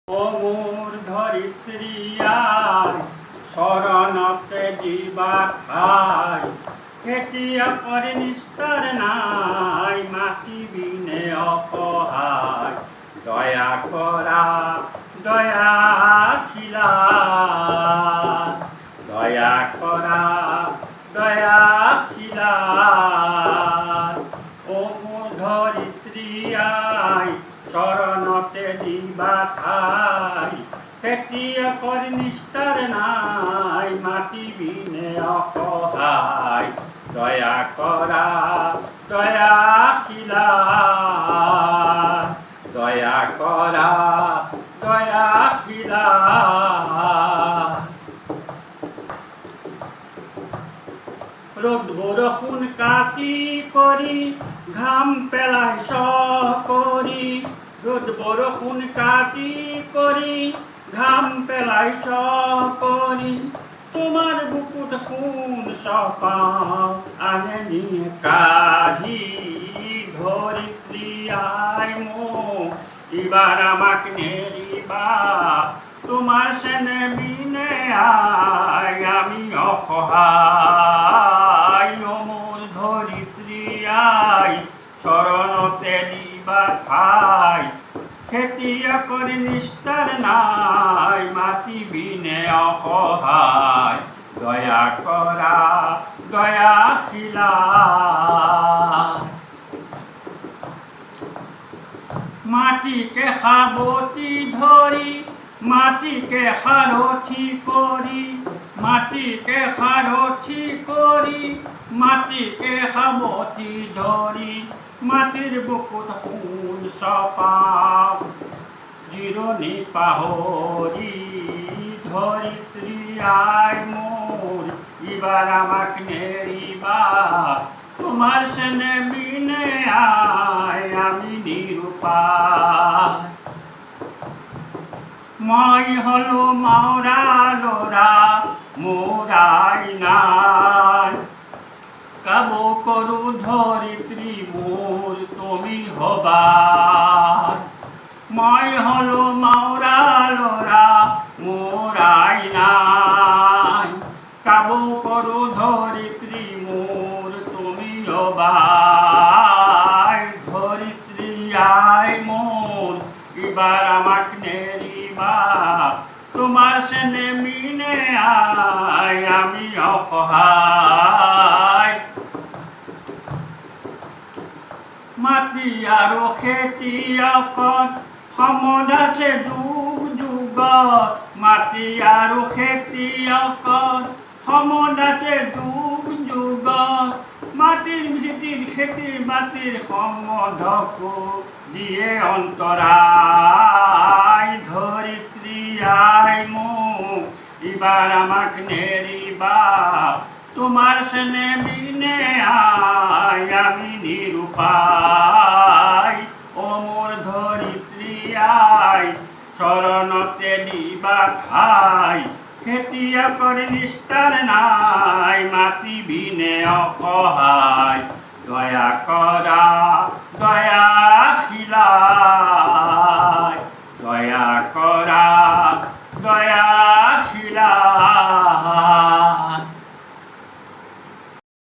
ও মোর ধরিত্রী আয়, শরণতে জীবা খাই, খেতিয়া করে নিস্তার নাই, মাটি বিনে অসহায়। দয়া করা দয়া খিলা, দয়া করা দয়া খিলা। ও মোর ধরিত্রী আয়, শরণতে দিবা ঠাই, খেতিয়া করি নিস্তার নাই, মাটি বিনে অসহায়। দয়া করা দয়া খিলা, দয়া করা দয়া খিলা। রোদ বরষুণ কাটি করি, ঘাম পেলাই করি। রোদ বরষুণ কাটি করি, ঘাম পেলাই করি। তোমার বুকুত খুন সপাও আনে নিয়ে কাঢ়ি, ধরিত্রী আয় মোক এবার আমাক নেরিবা। তোমার সেনে বিনে আয় আমি অসহায়। ও মোর ধরিত্রী আয়, শরণতে দিবা ঠাই, খেতিয়া করে নিস্তার নাই, মাটি বিনে অসহায়। দয়া করা দয়া খিলা। মাটিকে সাবতি ধরি, মাটিকে সাৰথি কৰি, মাটিকে সাৰথি কৰি, মাটিকে সাবতি ধৰি, মাটিৰ বুকুত সোণ চপাও জিৰণি পাহৰি। ধৰিত্ৰী আয় মোৰ এবার আমাক নেৰিবা, তোমার সেনে বিনে আয় আমি নিরুপায়। মই হলো মাওরা লোরা মোরাই নাই, কাব করু ধরিত্রী মোর তুমি হবাই। মই হলো মাওরা লোরা মোরাই নাই, কাব করু ধরিত্রী মোর তুমি হবাই। ধরিত্রী আয় মোর এবার আমাক নেরিবা, তোমার সেনে মিনে আয় আমি অসহায়। মাটি আৰু খেতিয়কত সমদ আছে যুগ যুগত, মাটি আৰু খেতিয়কত সমদ আছে যুগ যুগত। মাটিৰ ভিতিৰ খেতি বাতিৰ সমধকো দিয়ে অন্তৰায়। ধৰিত্ৰী আয় মোক এবার আমাক নেরিবা, তোমার সেনে বিনে আয় আমি নিরুপায়। ও মোর ধরিত্রী আয়, শরণতে দিবা ঠাই, খেতিয়া করে নিস্তার নাই, মাটি বিনে অসহায়।